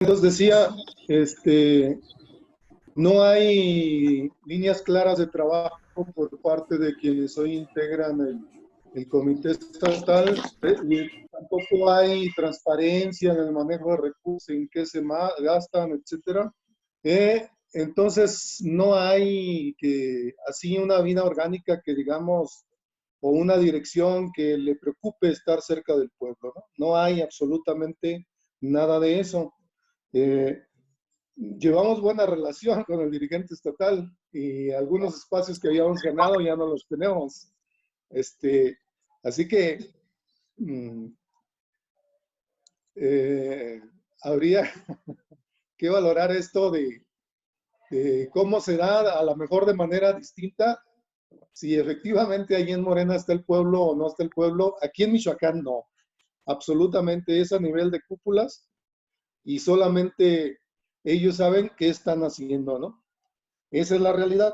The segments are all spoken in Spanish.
Entonces decía, no hay líneas claras de trabajo por parte de quienes hoy integran el comité estatal, y tampoco hay transparencia en el manejo de recursos, en qué se gastan, etcétera. Entonces no hay así una vida orgánica que digamos, o una dirección que le preocupe estar cerca del pueblo, ¿no? No hay absolutamente nada de eso. Eh, Llevamos buena relación con el dirigente estatal y algunos espacios que habíamos ganado ya no los tenemos. Este, Así que mm, eh, habría que valorar esto de cómo se da a lo mejor de manera distinta, si efectivamente ahí en Morena está el pueblo o no está el pueblo. Aquí en Michoacán no, absolutamente es a nivel de cúpulas y solamente ellos saben qué están haciendo, ¿no? Esa es la realidad.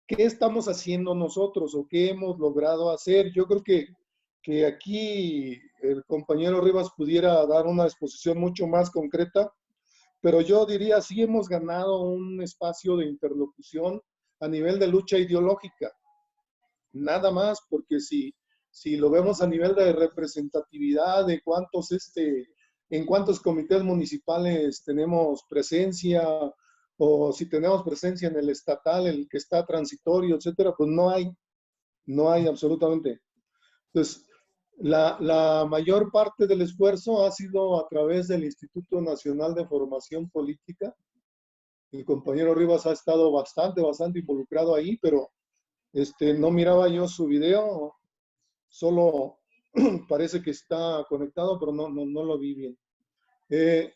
¿Qué estamos haciendo nosotros o qué hemos logrado hacer? Yo creo que aquí el compañero Rivas pudiera dar una exposición mucho más concreta, pero yo diría, sí hemos ganado un espacio de interlocución a nivel de lucha ideológica, nada más, porque si lo vemos a nivel de representatividad, de en cuántos comités municipales tenemos presencia, o si tenemos presencia en el estatal, el que está transitorio, etcétera, pues no hay absolutamente. Entonces, la mayor parte del esfuerzo ha sido a través del Instituto Nacional de Formación Política. El compañero Rivas ha estado bastante involucrado ahí, pero no miraba yo su video, solo parece que está conectado, pero no lo vi bien. Eh,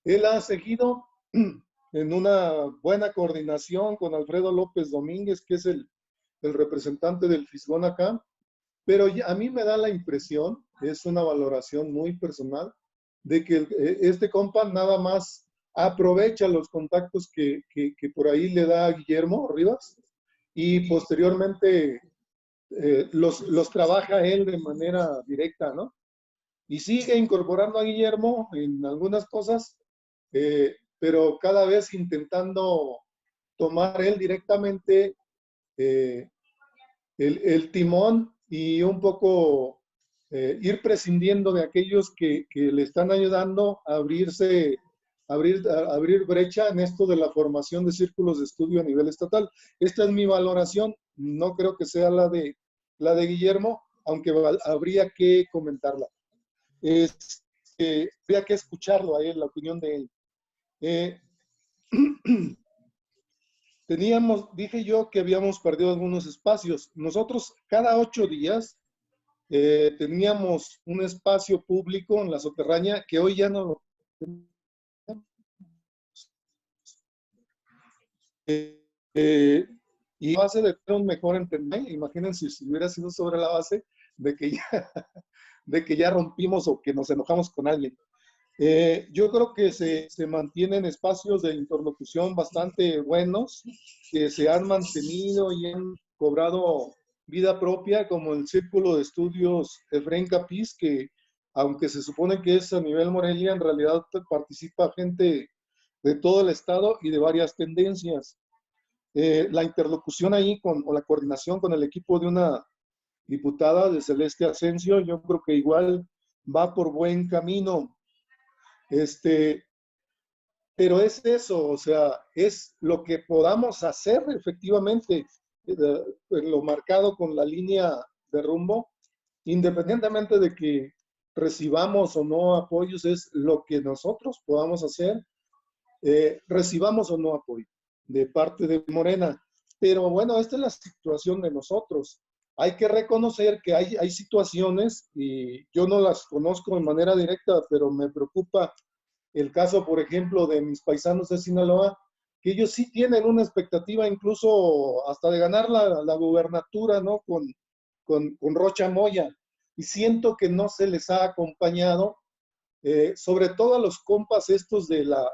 Él ha seguido en una buena coordinación con Alfredo López Domínguez, que es el representante del Fisgón acá, pero a mí me da la impresión, es una valoración muy personal, de que este compa nada más aprovecha los contactos que por ahí le da Guillermo Rivas y posteriormente los trabaja él de manera directa, ¿no? Y sigue incorporando a Guillermo en algunas cosas, pero cada vez intentando tomar él directamente eh, el timón y un poco ir prescindiendo de aquellos que le están ayudando a abrir brecha en esto de la formación de círculos de estudio a nivel estatal. Esta es mi valoración, no creo que sea la de Guillermo, aunque habría que comentarla. Habría que escucharlo a él, la opinión de él. Eh, Dije yo que habíamos perdido algunos espacios. Nosotros cada 8 días teníamos un espacio público en la soterraña que hoy ya no lo tenemos. Eh, y base de tener un mejor entender, imagínense si hubiera sido sobre la base de que ya, de que ya rompimos o que nos enojamos con alguien. Yo creo que se mantienen espacios de interlocución bastante buenos, que se han mantenido y han cobrado vida propia, como el Círculo de Estudios Efraín Capiz, que aunque se supone que es a nivel Morelia, en realidad participa gente de todo el estado y de varias tendencias. La interlocución ahí o la coordinación con el equipo de una diputada de Celeste Asensio, yo creo que igual va por buen camino. Este, pero es eso, o sea, es lo que podamos hacer efectivamente, en lo marcado con la línea de rumbo, independientemente de que recibamos o no apoyos, es lo que nosotros podamos hacer, recibamos o no apoyo de parte de Morena. Pero bueno, esta es la situación de nosotros. Hay que reconocer que hay situaciones, y yo no las conozco de manera directa, pero me preocupa el caso, por ejemplo, de mis paisanos de Sinaloa, que ellos sí tienen una expectativa incluso hasta de ganar la gubernatura, ¿no? Con Rocha Moya. Y siento que no se les ha acompañado, sobre todo a los compas estos de la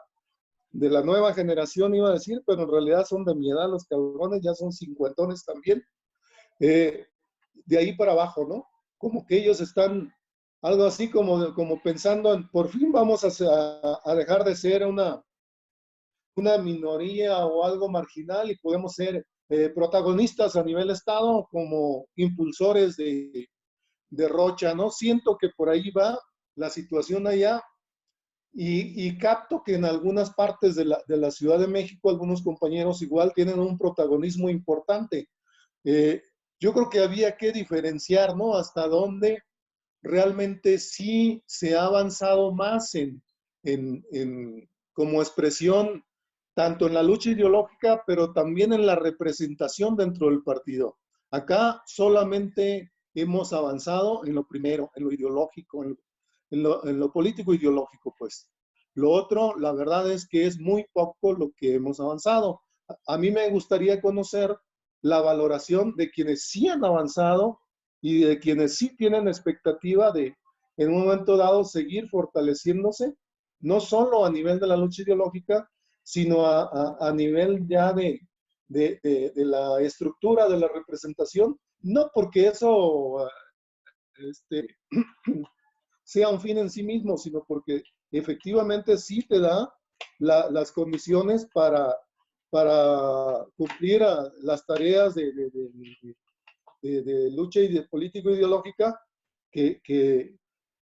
nueva generación, iba a decir, pero en realidad son de mi edad, los cabrones ya son cincuentones también. De ahí para abajo, ¿no? Como que ellos están algo así como pensando en, por fin vamos a dejar de ser una minoría o algo marginal y podemos ser protagonistas a nivel Estado como impulsores de Rocha, ¿no? Siento que por ahí va la situación allá y capto que en algunas partes de la Ciudad de México algunos compañeros igual tienen un protagonismo importante. Eh, yo creo que había que diferenciar, ¿no? Hasta dónde realmente sí se ha avanzado más como expresión, tanto en la lucha ideológica, pero también en la representación dentro del partido. Acá solamente hemos avanzado en lo primero, en lo ideológico, en lo político ideológico, pues. Lo otro, la verdad es que es muy poco lo que hemos avanzado. A mí me gustaría conocer la valoración de quienes sí han avanzado y de quienes sí tienen expectativa de, en un momento dado, seguir fortaleciéndose, no solo a nivel de la lucha ideológica, sino a nivel ya de la estructura de la representación, no porque eso este, sea un fin en sí mismo, sino porque efectivamente sí te da las condiciones para cumplir las tareas de lucha y de político ideológica, que, que,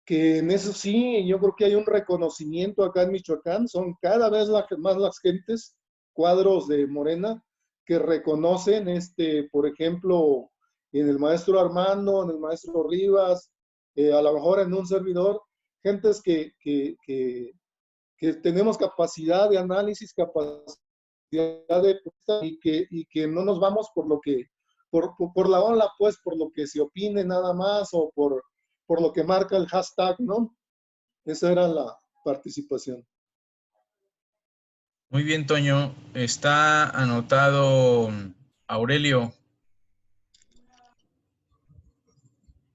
que en eso sí, yo creo que hay un reconocimiento acá en Michoacán, son cada vez más las gentes, cuadros de Morena, que reconocen, por ejemplo, en el maestro Armando, en el maestro Rivas, a lo mejor en un servidor, gentes que tenemos capacidad de análisis, capacidad de y que no nos vamos por lo que, por la ola, pues, por lo que se opine nada más o por lo que marca el hashtag, ¿no? Esa era la participación. Muy bien, Toño. Está anotado Aurelio,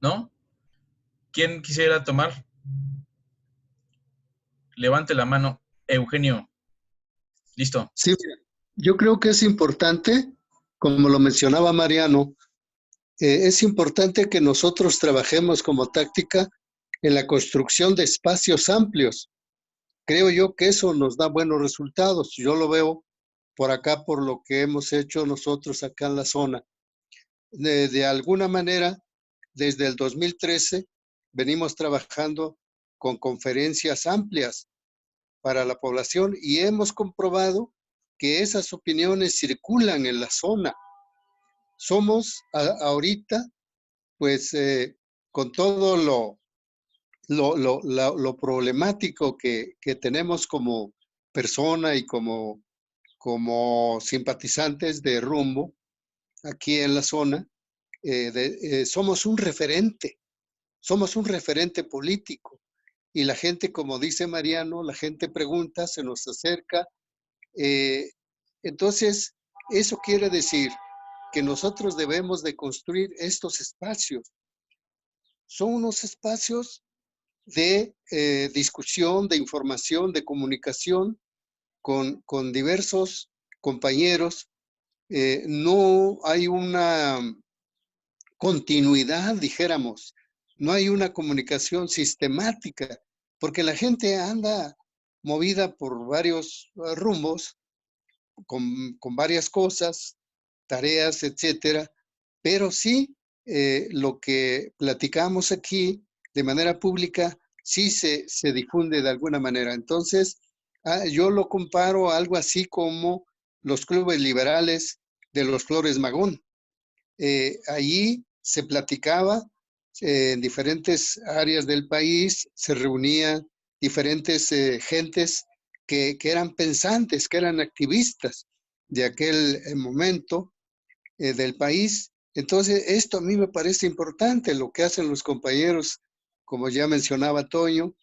¿no? ¿Quién quisiera tomar? Levante la mano. Eugenio. Listo. Sí, yo creo que es importante, como lo mencionaba Mariano, es importante que nosotros trabajemos como táctica en la construcción de espacios amplios. Creo yo que eso nos da buenos resultados. Yo lo veo por acá, por lo que hemos hecho nosotros acá en la zona. De alguna manera, desde el 2013, venimos trabajando con conferencias amplias para la población y hemos comprobado que esas opiniones circulan en la zona. Somos ahorita, pues, con todo lo problemático que tenemos como persona y como simpatizantes de Rumbo aquí en la zona, somos un referente político. Y la gente, como dice Mariano, la gente pregunta, se nos acerca. Entonces, eso quiere decir que nosotros debemos de construir estos espacios. Son unos espacios de discusión, de información, de comunicación con diversos compañeros. No hay una continuidad, dijéramos, no hay una comunicación sistemática, porque la gente anda movida por varios rumbos, con varias cosas, tareas, etcétera, pero sí lo que platicamos aquí de manera pública sí se difunde de alguna manera. Entonces, yo lo comparo a algo así como los clubes liberales de los Flores Magón. Allí se platicaba en diferentes áreas del país, se reunían diferentes gentes que eran pensantes, que eran activistas de aquel momento del país. Entonces, esto a mí me parece importante, lo que hacen los compañeros, como ya mencionaba Toño,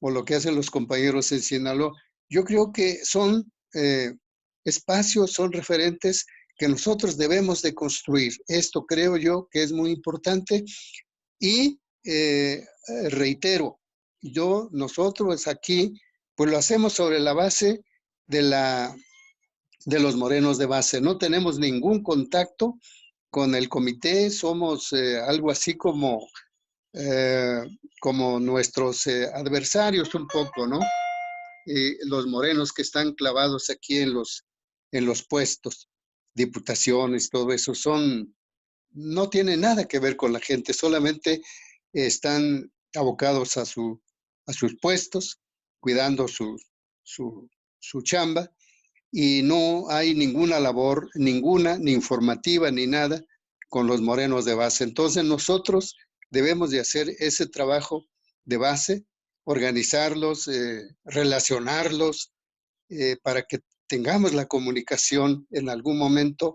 o lo que hacen los compañeros en Sinaloa. Yo creo que son espacios, son referentes que nosotros debemos de construir. Esto creo yo que es muy importante y reitero, nosotros aquí, pues lo hacemos sobre la base de los morenos de base. No tenemos ningún contacto con el comité, somos algo así como eh, como nuestros adversarios un poco, ¿no? Los morenos que están clavados aquí en los puestos, diputaciones, todo eso, no tienen nada que ver con la gente, solamente están abocados a sus puestos, cuidando su chamba, y no hay ninguna labor, ninguna, ni informativa, ni nada, con los morenos de base. Entonces nosotros debemos de hacer ese trabajo de base, organizarlos, relacionarlos, para que tengamos la comunicación en algún momento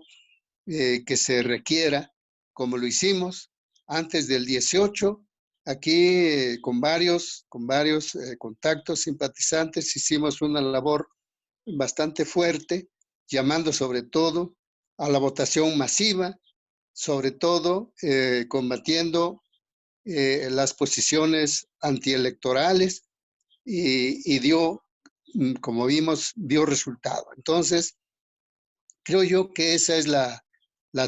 que se requiera, como lo hicimos antes del 18, aquí con varios contactos simpatizantes, hicimos una labor bastante fuerte, llamando sobre todo a la votación masiva, sobre todo combatiendo las posiciones antielectorales y dio, como vimos, dio resultado. Entonces, creo yo que esa es la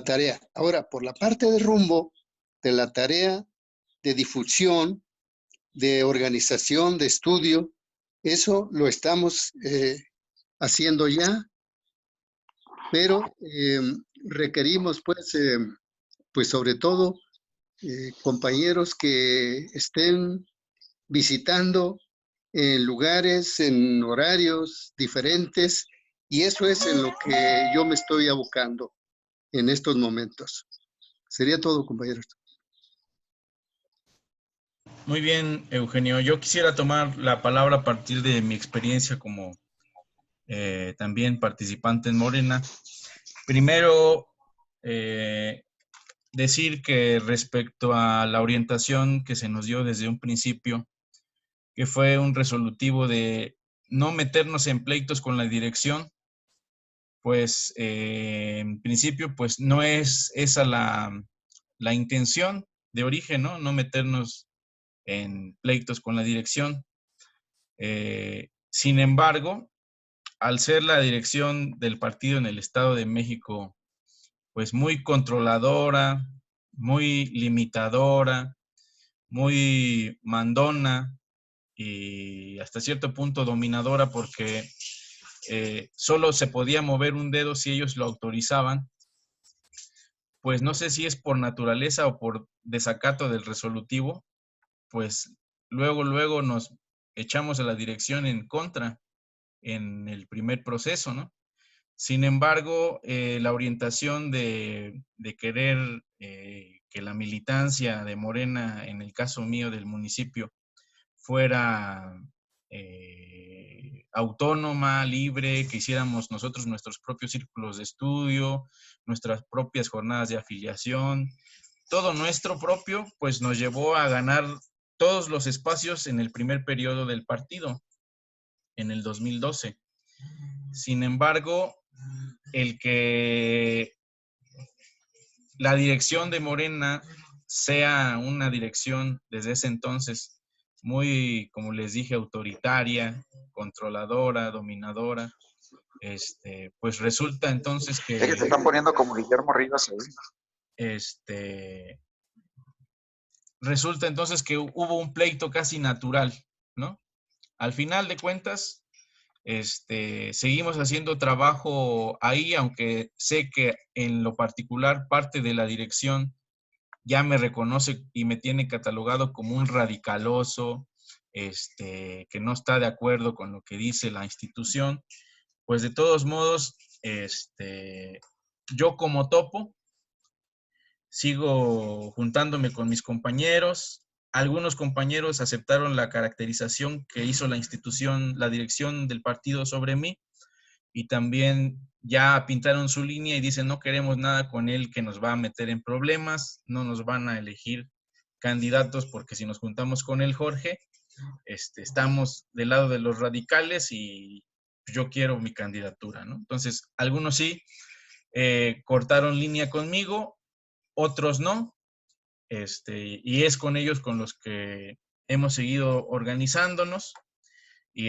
tarea. Ahora, por la parte de rumbo, de la tarea de difusión, de organización, de estudio, eso lo estamos haciendo ya, pero requerimos pues sobre todo compañeros que estén visitando en lugares, en horarios diferentes, y eso es en lo que yo me estoy abocando en estos momentos. Sería todo, compañeros. Muy bien, Eugenio. Yo quisiera tomar la palabra a partir de mi experiencia como también participante en Morena. Primero, decir que respecto a la orientación que se nos dio desde un principio, que fue un resolutivo de no meternos en pleitos con la dirección, pues en principio pues no es esa la intención de origen, ¿no? No meternos en pleitos con la dirección. Sin embargo, al ser la dirección del partido en el Estado de México, pues muy controladora, muy limitadora, muy mandona y hasta cierto punto dominadora, porque solo se podía mover un dedo si ellos lo autorizaban, pues no sé si es por naturaleza o por desacato del resolutivo, pues luego nos echamos a la dirección en contra en el primer proceso, ¿no? Sin embargo, la orientación de querer que la militancia de Morena, en el caso mío del municipio, fuera autónoma, libre, que hiciéramos nosotros nuestros propios círculos de estudio, nuestras propias jornadas de afiliación, todo nuestro propio, pues nos llevó a ganar todos los espacios en el primer periodo del partido, en el 2012. Sin embargo, el que la dirección de Morena sea una dirección desde ese entonces muy, como les dije, autoritaria, controladora, dominadora, pues resulta entonces Es que te están poniendo como Guillermo Rivas ahí. Resulta entonces que hubo un pleito casi natural, ¿no? Al final de cuentas, seguimos haciendo trabajo ahí, aunque sé que en lo particular parte de la dirección ya me reconoce y me tiene catalogado como un radicaloso, que no está de acuerdo con lo que dice la institución. Pues de todos modos, yo como topo, sigo juntándome con mis compañeros. Algunos compañeros aceptaron la caracterización que hizo la institución, la dirección del partido sobre mí, y también ya pintaron su línea y dicen no queremos nada con él que nos va a meter en problemas, no nos van a elegir candidatos porque si nos juntamos con el Jorge, estamos del lado de los radicales y yo quiero mi candidatura, ¿no? Entonces, algunos sí cortaron línea conmigo, otros no, y es con ellos con los que hemos seguido organizándonos y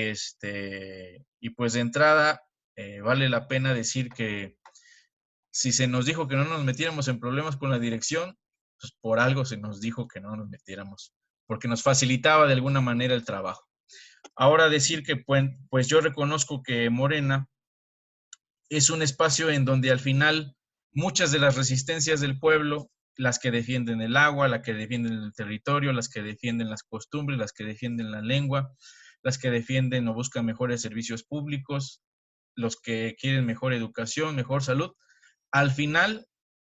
pues de entrada vale la pena decir que si se nos dijo que no nos metiéramos en problemas con la dirección, pues por algo se nos dijo que no nos metiéramos, porque nos facilitaba de alguna manera el trabajo. Ahora decir que pues yo reconozco que Morena es un espacio en donde al final muchas de las resistencias del pueblo, las que defienden el agua, las que defienden el territorio, las que defienden las costumbres, las que defienden la lengua, las que defienden o buscan mejores servicios públicos, los que quieren mejor educación, mejor salud, al final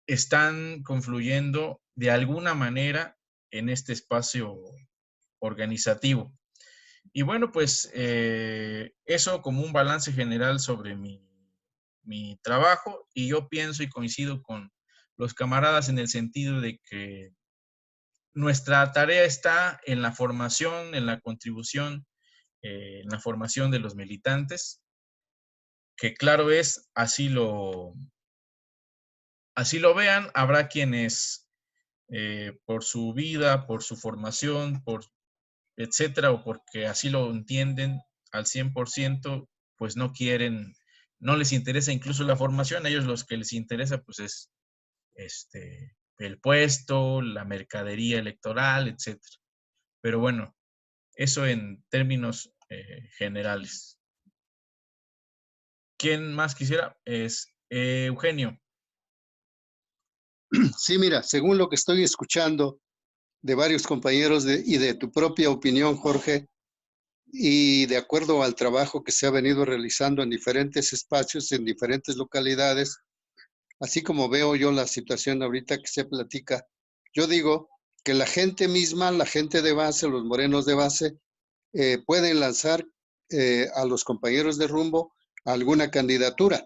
están confluyendo de alguna manera en este espacio organizativo. Y bueno, pues eso como un balance general sobre mi trabajo, y yo pienso y coincido con los camaradas en el sentido de que nuestra tarea está en la formación, en la contribución, en la formación de los militantes, que claro es, así lo vean. Habrá quienes por su vida, por su formación, por etcétera, o porque así lo entienden al 100%, pues no quieren, no les interesa incluso la formación. A ellos los que les interesa pues es el puesto, la mercadería electoral, etcétera. Pero bueno, eso en términos generales. ¿Quién más quisiera? Eugenio. Sí, mira, según lo que estoy escuchando de varios compañeros y de tu propia opinión, Jorge, y de acuerdo al trabajo que se ha venido realizando en diferentes espacios, en diferentes localidades, así como veo yo la situación ahorita que se platica, yo digo que la gente misma, la gente de base, los morenos de base, pueden lanzar a los compañeros de rumbo a alguna candidatura.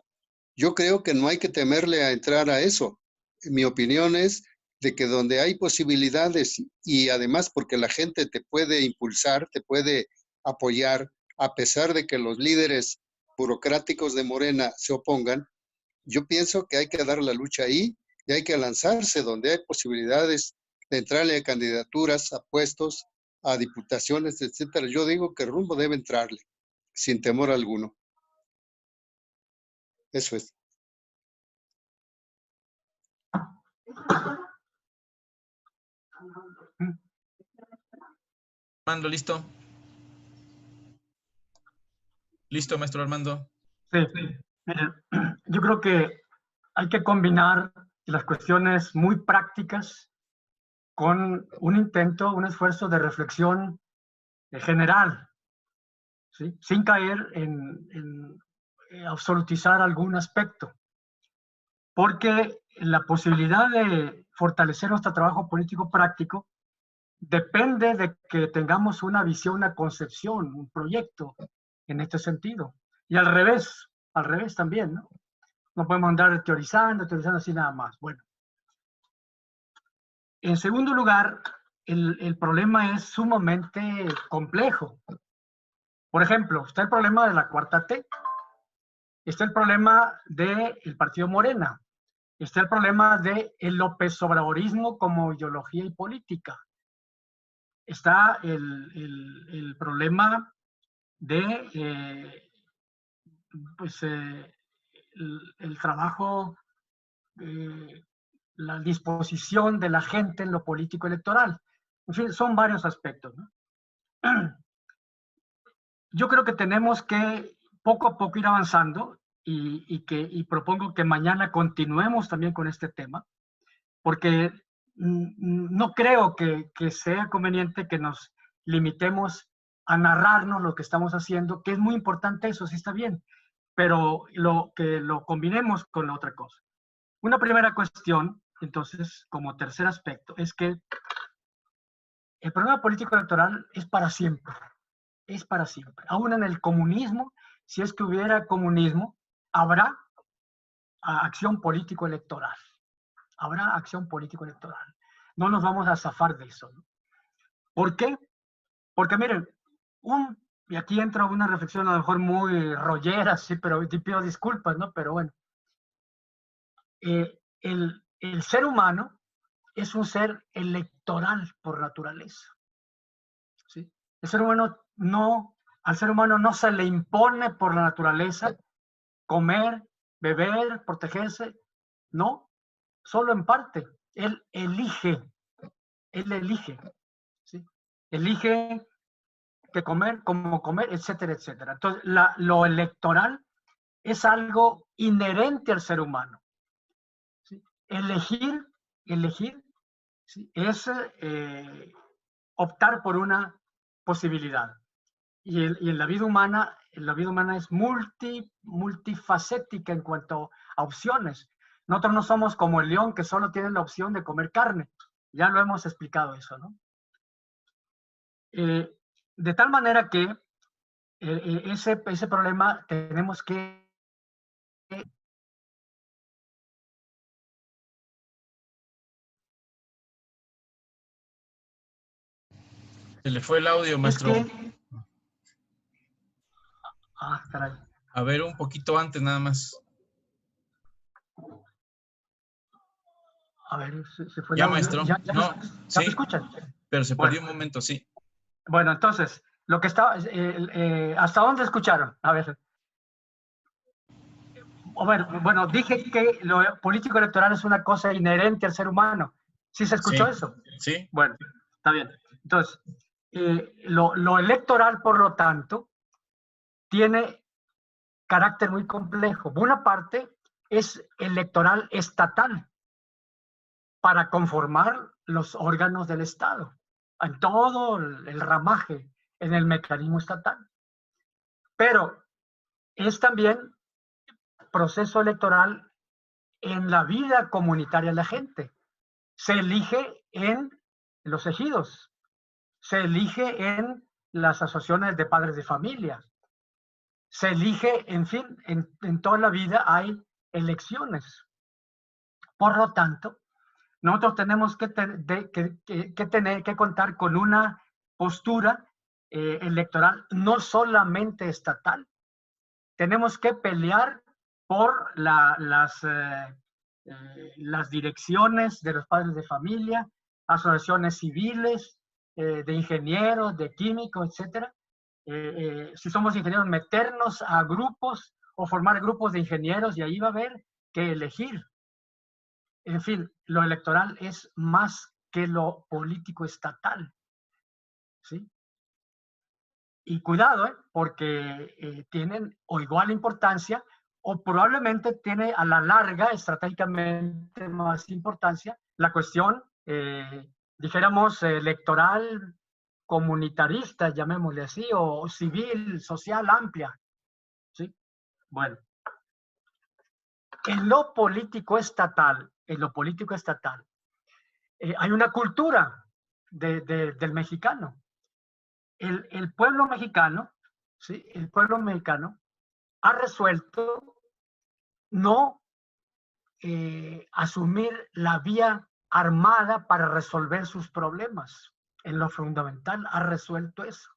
Yo creo que no hay que temerle a entrar a eso. Mi opinión es de que donde hay posibilidades y además porque la gente te puede impulsar, te puede apoyar, a pesar de que los líderes burocráticos de Morena se opongan, yo pienso que hay que dar la lucha ahí y hay que lanzarse donde hay posibilidades de entrarle a candidaturas, a puestos, a diputaciones, etcétera. Yo digo que rumbo debe entrarle, sin temor alguno. Eso es. Armando, ¿listo? ¿Listo, maestro Armando? Sí, miren, yo creo que hay que combinar las cuestiones muy prácticas con un intento, un esfuerzo de reflexión general, ¿sí? Sin caer en absolutizar algún aspecto, porque la posibilidad de fortalecer nuestro trabajo político práctico depende de que tengamos una visión, una concepción, un proyecto en este sentido. Y al revés también, ¿no? No podemos andar teorizando así nada más. Bueno. En segundo lugar, el problema es sumamente complejo. Por ejemplo, está el problema de la cuarta T, está el problema del partido Morena, está el problema del López Obradorismo como ideología y política, está el problema de el trabajo, la disposición de la gente en lo político electoral. En fin, son varios aspectos, ¿no? Yo creo que tenemos que poco a poco ir avanzando y propongo que mañana continuemos también con este tema, porque no creo que sea conveniente que nos limitemos a narrarnos lo que estamos haciendo, que es muy importante eso, sí está bien, pero que lo combinemos con la otra cosa. Una primera cuestión, entonces, como tercer aspecto, es que el problema político electoral es para siempre. Es para siempre. Aún en el comunismo, si es que hubiera comunismo, habrá acción político-electoral. Habrá acción político-electoral. No nos vamos a zafar de eso, ¿no? ¿Por qué? Porque miren, y aquí entra una reflexión a lo mejor muy rollera, sí, pero te pido disculpas, ¿no? Pero bueno, el ser humano es un ser electoral por naturaleza, ¿sí? El ser humano al ser humano no se le impone por la naturaleza comer, beber, protegerse, no, solo en parte. él elige, ¿sí? Elige qué comer, cómo comer, etcétera, etcétera. Entonces, lo electoral es algo inherente al ser humano, ¿sí? Elegir, ¿sí? Es optar por una posibilidad. Y en la vida humana es multifacética en cuanto a opciones. Nosotros no somos como el león que solo tiene la opción de comer carne. Ya lo hemos explicado eso, ¿no? De tal manera que ese problema tenemos que... Se le fue el audio, maestro. Caray. A ver, un poquito antes nada más. A ver, se fue ya, el audio. Maestro. ¿Ya no, sí. ¿Me escuchan? Pero se perdió un momento, sí. Bueno, entonces, lo que está... ¿hasta dónde escucharon? A ver. Bueno, dije que lo político electoral es una cosa inherente al ser humano. ¿Sí se escuchó eso? Sí. Bueno, está bien. Entonces, lo electoral, por lo tanto, tiene carácter muy complejo. Una parte es electoral estatal para conformar los órganos del Estado, en todo el ramaje, en el mecanismo estatal. Pero es también proceso electoral en la vida comunitaria de la gente. Se elige en los ejidos, se elige en las asociaciones de padres de familia, se elige, en fin, en toda la vida hay elecciones. Por lo tanto, nosotros tenemos que contar con una postura electoral no solamente estatal. Tenemos que pelear por las direcciones de los padres de familia, asociaciones civiles, de ingenieros, de químicos, etcétera. Si somos ingenieros, meternos a grupos o formar grupos de ingenieros, y ahí va a haber que elegir. En fin, lo electoral es más que lo político estatal, ¿sí? Y cuidado, porque tienen o igual importancia o probablemente tiene a la larga estratégicamente más importancia la cuestión, dijéramos, electoral comunitarista, llamémosle así, o civil, social, amplia, ¿sí? Bueno, en lo político estatal, hay una cultura del mexicano. El pueblo mexicano, ¿sí? El pueblo mexicano ha resuelto no asumir la vía armada para resolver sus problemas. En lo fundamental ha resuelto eso.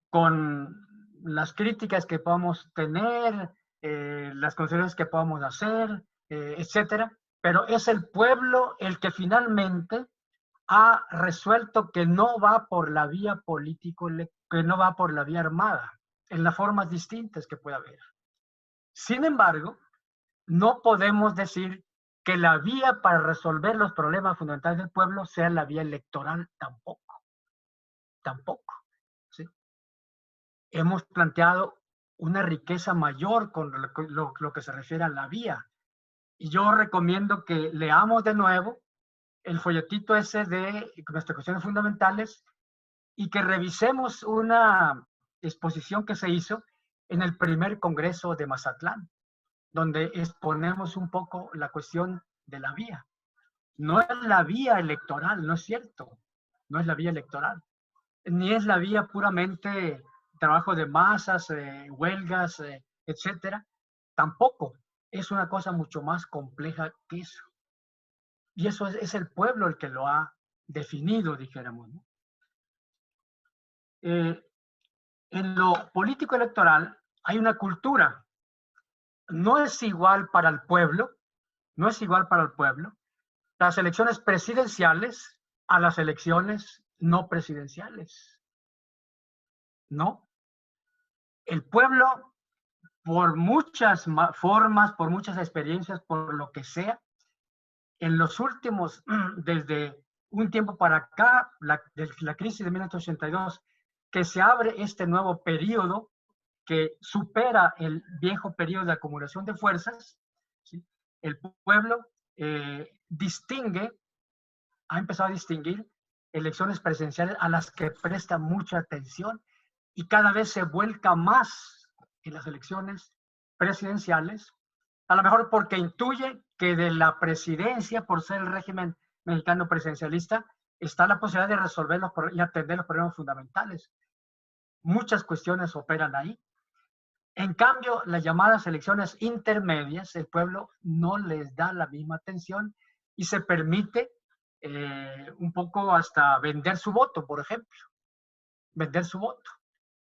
Con las críticas que podamos tener, las consideraciones que podamos hacer, etcétera, pero es el pueblo el que finalmente ha resuelto que no va por la vía político, que no va por la vía armada, en las formas distintas que puede haber. Sin embargo, no podemos decir que la vía para resolver los problemas fundamentales del pueblo sea la vía electoral tampoco. Tampoco. ¿Sí? Hemos planteado una riqueza mayor con lo que se refiere a la vía. Y yo recomiendo que leamos de nuevo el folletito ese de nuestras cuestiones fundamentales y que revisemos una exposición que se hizo en el primer Congreso de Mazatlán, donde exponemos un poco la cuestión de la vía. No es la vía electoral, no es cierto, no es la vía electoral, ni es la vía puramente trabajo de masas, huelgas, etcétera, tampoco. Es una cosa mucho más compleja que eso. Y eso es el pueblo el que lo ha definido, dijéramos, ¿no? En lo político electoral hay una cultura. No es igual para el pueblo, las elecciones presidenciales a las elecciones no presidenciales. No. El pueblo, por muchas formas, por muchas experiencias, por lo que sea, en los últimos, desde un tiempo para acá, desde la crisis de 1982, que se abre este nuevo periodo que supera el viejo periodo de acumulación de fuerzas, ¿sí? El pueblo ha empezado a distinguir elecciones presidenciales a las que presta mucha atención y cada vez se vuelca más en las elecciones presidenciales, a lo mejor porque intuye que de la presidencia, por ser el régimen mexicano presidencialista, está la posibilidad de resolver y atender los problemas fundamentales. Muchas cuestiones operan ahí. En cambio, las llamadas elecciones intermedias, el pueblo no les da la misma atención y se permite un poco hasta vender su voto, por ejemplo. Vender su voto.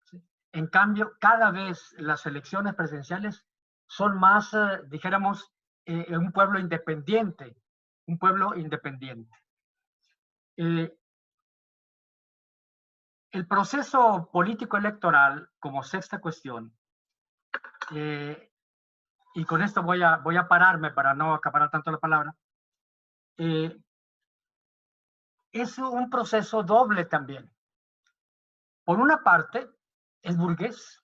¿Sí? En cambio, cada vez las elecciones presidenciales son más, dijéramos, un pueblo independiente. Un pueblo independiente. El proceso político electoral, como sexta cuestión, y con esto voy a pararme para no acaparar tanto la palabra, es un proceso doble también. Por una parte, es burgués,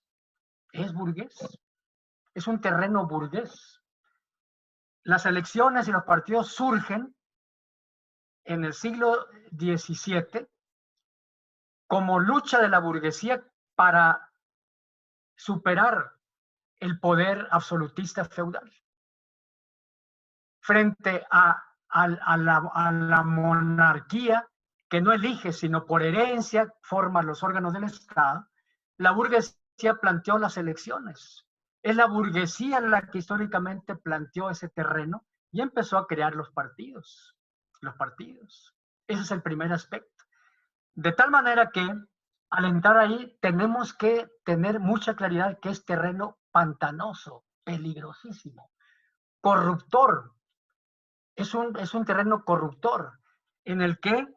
es un terreno burgués. Las elecciones y los partidos surgen en el siglo XVII como lucha de la burguesía para superar el poder absolutista feudal. Frente a la monarquía, que no elige, sino por herencia, forma los órganos del Estado, la burguesía planteó las elecciones. Es la burguesía la que históricamente planteó ese terreno y empezó a crear los partidos. Ese es el primer aspecto. De tal manera que al entrar ahí tenemos que tener mucha claridad que es terreno pantanoso, peligrosísimo, corruptor. Es un terreno corruptor en el que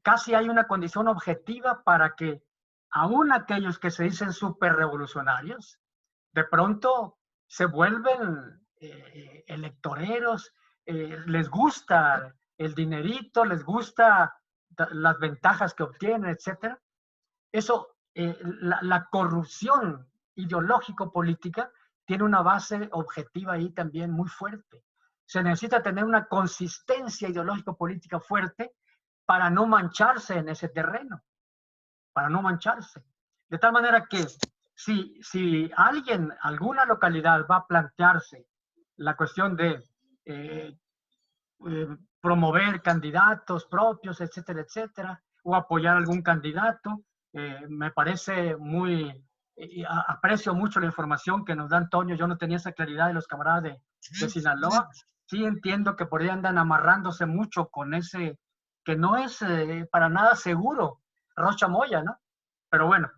casi hay una condición objetiva para que aún aquellos que se dicen superrevolucionarios de pronto se vuelven electoreros, les gusta el dinerito, les gusta las ventajas que obtienen, etc. Eso, la corrupción ideológico-política tiene una base objetiva ahí también muy fuerte. Se necesita tener una consistencia ideológico-política fuerte para no mancharse en ese terreno, para no mancharse. De tal manera que si alguna localidad va a plantearse la cuestión de promover candidatos propios, etcétera, etcétera, o apoyar a algún candidato, me parece aprecio mucho la información que nos da Antonio. Yo no tenía esa claridad de los camaradas de Sinaloa. Sí entiendo que por ahí andan amarrándose mucho con ese, que no es para nada seguro, Rocha Moya, ¿no? Pero bueno,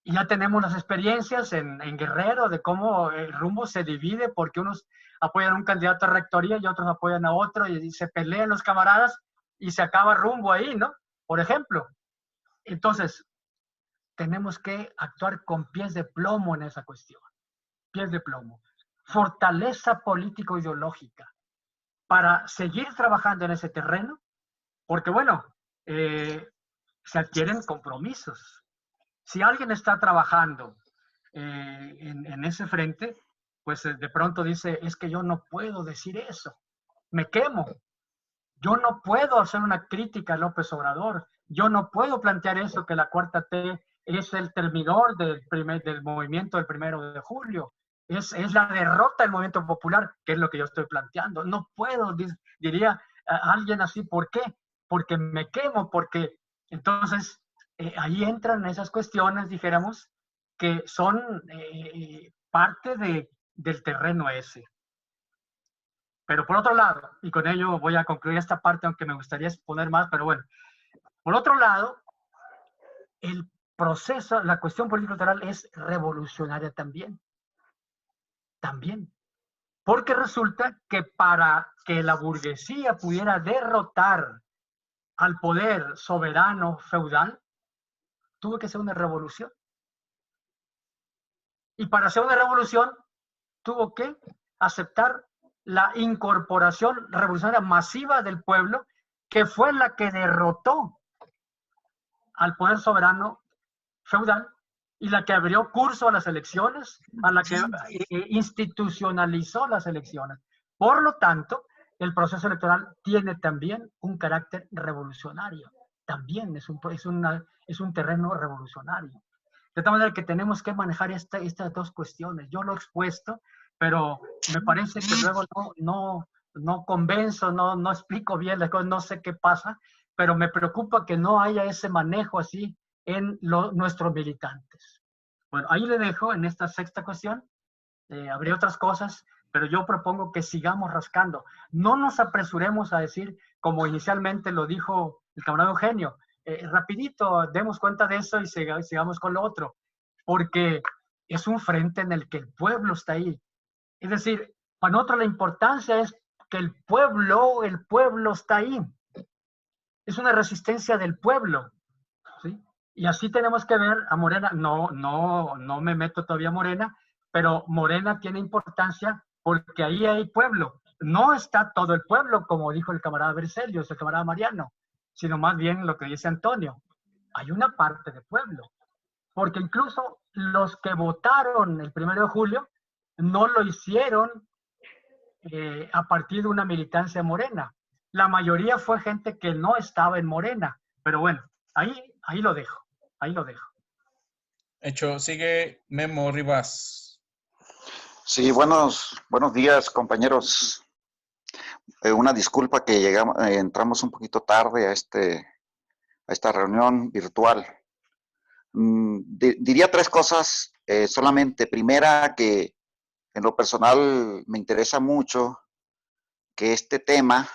ya tenemos las experiencias en Guerrero de cómo el rumbo se divide porque unos apoyan a un candidato a rectoría y otros apoyan a otro y se pelean los camaradas y se acaba rumbo ahí, ¿no? Por ejemplo. Entonces, tenemos que actuar con pies de plomo en esa cuestión. Pies de plomo. Fortaleza político-ideológica para seguir trabajando en ese terreno, porque bueno, se adquieren compromisos. Si alguien está trabajando en ese frente, pues de pronto dice, es que yo no puedo decir eso, me quemo. Yo no puedo hacer una crítica a López Obrador. Yo no puedo plantear eso, que la Cuarta T es el terminador del movimiento del 1 de julio. Es la derrota del movimiento popular, que es lo que yo estoy planteando. No puedo, diría alguien así. ¿Por qué? Porque me quemo, porque entonces ahí entran esas cuestiones, dijéramos, que son parte del terreno ese. Pero por otro lado, y con ello voy a concluir esta parte, aunque me gustaría exponer más, pero bueno. Por otro lado, el proceso, la cuestión político-electoral es revolucionaria también. También. Porque resulta que para que la burguesía pudiera derrotar al poder soberano feudal, tuvo que ser una revolución. Y para hacer una revolución, tuvo que aceptar la incorporación revolucionaria masiva del pueblo, que fue la que derrotó al poder soberano feudal y la que abrió curso a las elecciones, a la que institucionalizó las elecciones. Por lo tanto, el proceso electoral tiene también un carácter revolucionario. También es un terreno revolucionario. De tal manera que tenemos que manejar estas dos cuestiones. Yo lo he expuesto, pero me parece que luego no convenzo, no explico bien las cosas, no sé qué pasa, pero me preocupa que no haya ese manejo así en nuestros militantes. Bueno, ahí le dejo en esta sexta cuestión. Habría otras cosas, pero yo propongo que sigamos rascando. No nos apresuremos a decir, como inicialmente lo dijo el camarada Eugenio, rapidito, demos cuenta de eso y sigamos con lo otro, porque es un frente en el que el pueblo está ahí. Es decir, para nosotros la importancia es que el pueblo está ahí. Es una resistencia del pueblo, ¿sí? Y así tenemos que ver a Morena. No me meto todavía a Morena, pero Morena tiene importancia porque ahí hay pueblo. No está todo el pueblo, como dijo el camarada Bercelius, el camarada Mariano, sino más bien lo que dice Antonio. Hay una parte de pueblo, porque incluso los que votaron el 1 de julio no lo hicieron a partir de una militancia morena. La mayoría fue gente que no estaba en Morena, pero bueno, ahí lo dejo, ahí lo dejo. Hecho, sigue Memo Rivas. Sí, buenos días, compañeros. Una disculpa que entramos un poquito tarde a esta reunión virtual. Diría tres cosas solamente. Primera, que en lo personal me interesa mucho que este tema,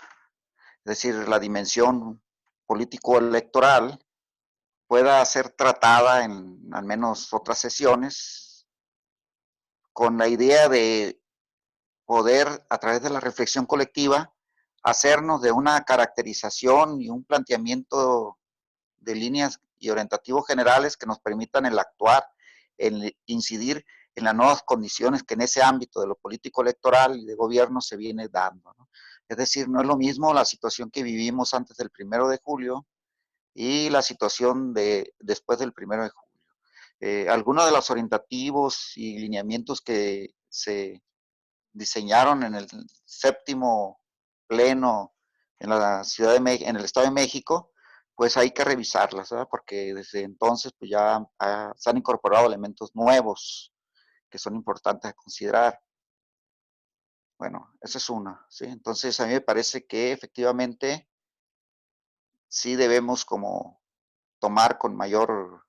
es decir, la dimensión político-electoral, pueda ser tratada en al menos otras sesiones con la idea de poder, a través de la reflexión colectiva, hacernos de una caracterización y un planteamiento de líneas y orientativos generales que nos permitan el actuar, el incidir en las nuevas condiciones que en ese ámbito de lo político electoral y de gobierno se viene dando, ¿no? Es decir, no es lo mismo la situación que vivimos antes del 1 de julio y la situación después del 1 de julio. Algunos de los orientativos y lineamientos que se diseñaron en el séptimo pleno en la en el Estado de México, pues hay que revisarlas, ¿verdad? Porque desde entonces pues ya se han incorporado elementos nuevos que son importantes a considerar. Bueno, esa es una, ¿sí? Entonces a mí me parece que efectivamente sí debemos como tomar con mayor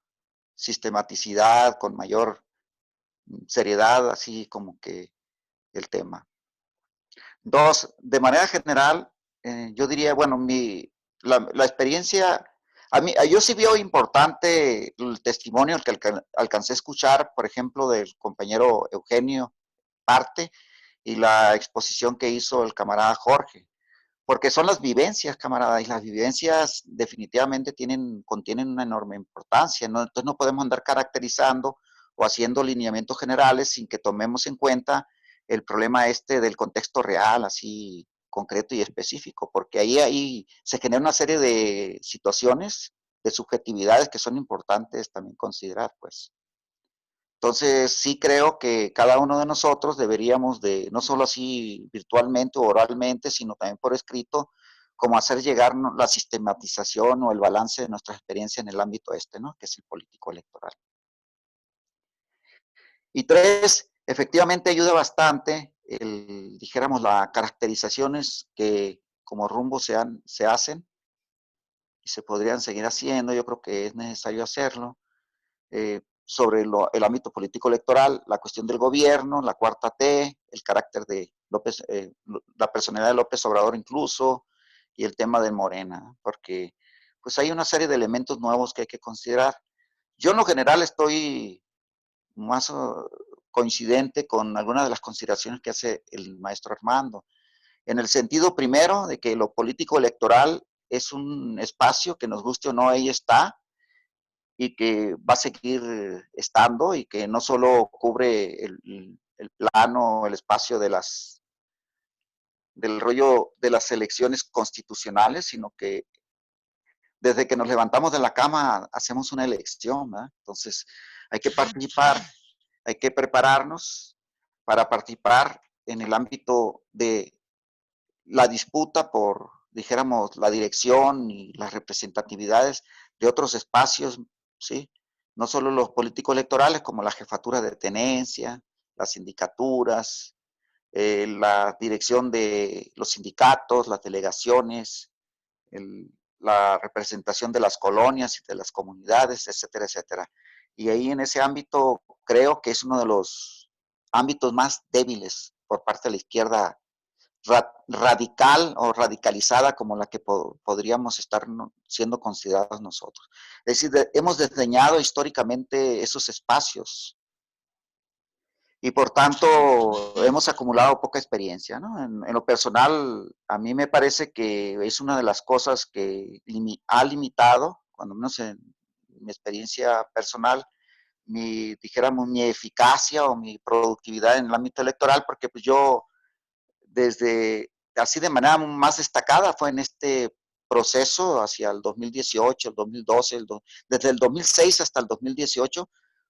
sistematicidad, con mayor seriedad, así como que el tema. Dos, de manera general, yo diría, bueno, la experiencia, yo sí veo importante el testimonio que alcancé a escuchar, por ejemplo, del compañero Eugenio Parte y la exposición que hizo el camarada Jorge, porque son las vivencias, camarada, y las vivencias definitivamente contienen una enorme importancia, ¿no? Entonces no podemos andar caracterizando o haciendo lineamientos generales sin que tomemos en cuenta el problema del contexto real, así concreto y específico, porque ahí se genera una serie de situaciones, de subjetividades que son importantes también considerar, pues. Entonces, sí creo que cada uno de nosotros deberíamos de, no solo así virtualmente o oralmente, sino también por escrito, como hacer llegar la sistematización o el balance de nuestra experiencia en el ámbito ¿no? Que es el político electoral. Y tres, efectivamente ayuda bastante, dijéramos, las caracterizaciones que como rumbo se hacen y se podrían seguir haciendo, yo creo que es necesario hacerlo. Sobre el ámbito político electoral, la cuestión del gobierno, la cuarta T, el carácter de López, la personalidad de López Obrador incluso, y el tema de Morena, porque pues hay una serie de elementos nuevos que hay que considerar. Yo en lo general estoy más coincidente con algunas de las consideraciones que hace el maestro Armando, en el sentido primero de que lo político electoral es un espacio que nos guste o no, ahí está, y que va a seguir estando y que no solo cubre el plano, el espacio de las del rollo de las elecciones constitucionales, sino que desde que nos levantamos de la cama hacemos una elección, ¿verdad? Entonces hay que participar, hay que prepararnos para participar en el ámbito de la disputa por, dijéramos, la dirección y las representatividades de otros espacios, ¿sí? No solo los políticos electorales, como la jefatura de tenencia, las sindicaturas, la dirección de los sindicatos, las delegaciones, la representación de las colonias y de las comunidades, etcétera, etcétera. Y ahí en ese ámbito creo que es uno de los ámbitos más débiles por parte de la izquierda radical o radicalizada como la que podríamos estar siendo considerados nosotros. Es decir, hemos desdeñado históricamente esos espacios y por tanto hemos acumulado poca experiencia, ¿no? En lo personal, a mí me parece que es una de las cosas que ha limitado, cuando menos en mi experiencia personal, dijéramos, mi eficacia o mi productividad en el ámbito electoral, porque pues yo desde, así de manera más destacada, fue en este proceso hacia el 2018, el 2012, desde el 2006 hasta el 2018,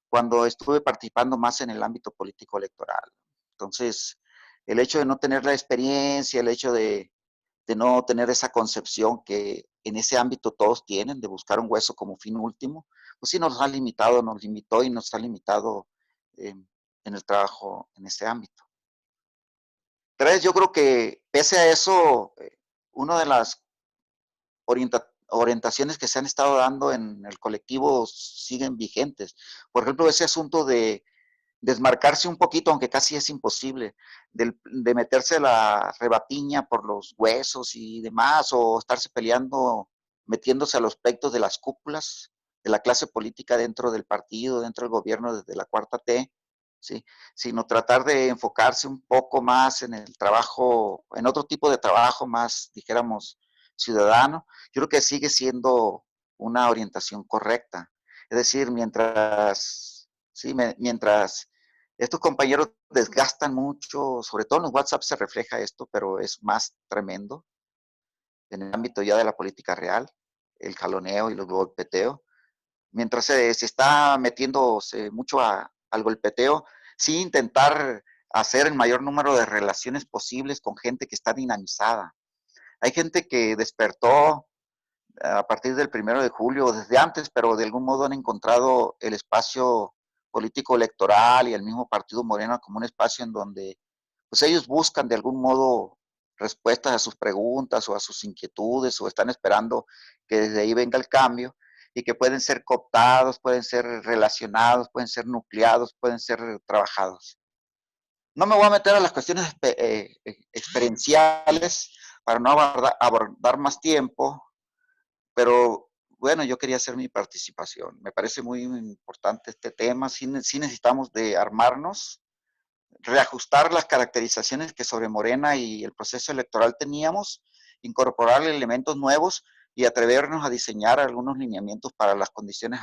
cuando estuve participando más en el ámbito político electoral. Entonces, el hecho de no tener la experiencia, el hecho de no tener esa concepción que en ese ámbito todos tienen, de buscar un hueso como fin último, pues sí nos ha limitado, nos limitó y nos ha limitado en el trabajo en ese ámbito. Tres, yo creo que pese a eso, una de las orientaciones que se han estado dando en el colectivo siguen vigentes. Por ejemplo, ese asunto de desmarcarse un poquito, aunque casi es imposible, de meterse la rebatiña por los huesos y demás, o estarse peleando, metiéndose a los pleitos de las cúpulas de la clase política dentro del partido, dentro del gobierno desde la cuarta T, ¿sí? Sino tratar de enfocarse un poco más en el trabajo, en otro tipo de trabajo más, dijéramos, ciudadano. Yo creo que sigue siendo una orientación correcta. Es decir, mientras estos compañeros desgastan mucho, sobre todo en los WhatsApp se refleja esto, pero es más tremendo en el ámbito ya de la política real, el jaloneo y el golpeteo. Mientras se está metiéndose mucho al golpeteo, sí intentar hacer el mayor número de relaciones posibles con gente que está dinamizada. Hay gente que despertó a partir del 1 de julio, desde antes, pero de algún modo han encontrado el espacio político electoral y el mismo partido Morena como un espacio en donde pues ellos buscan de algún modo respuestas a sus preguntas o a sus inquietudes o están esperando que desde ahí venga el cambio y que pueden ser cooptados, pueden ser relacionados, pueden ser nucleados, pueden ser trabajados. No me voy a meter a las cuestiones experienciales para no abordar más tiempo, pero bueno, yo quería hacer mi participación. Me parece muy importante este tema. Sí necesitamos de armarnos, reajustar las caracterizaciones que sobre Morena y el proceso electoral teníamos, incorporar elementos nuevos y atrevernos a diseñar algunos lineamientos para las condiciones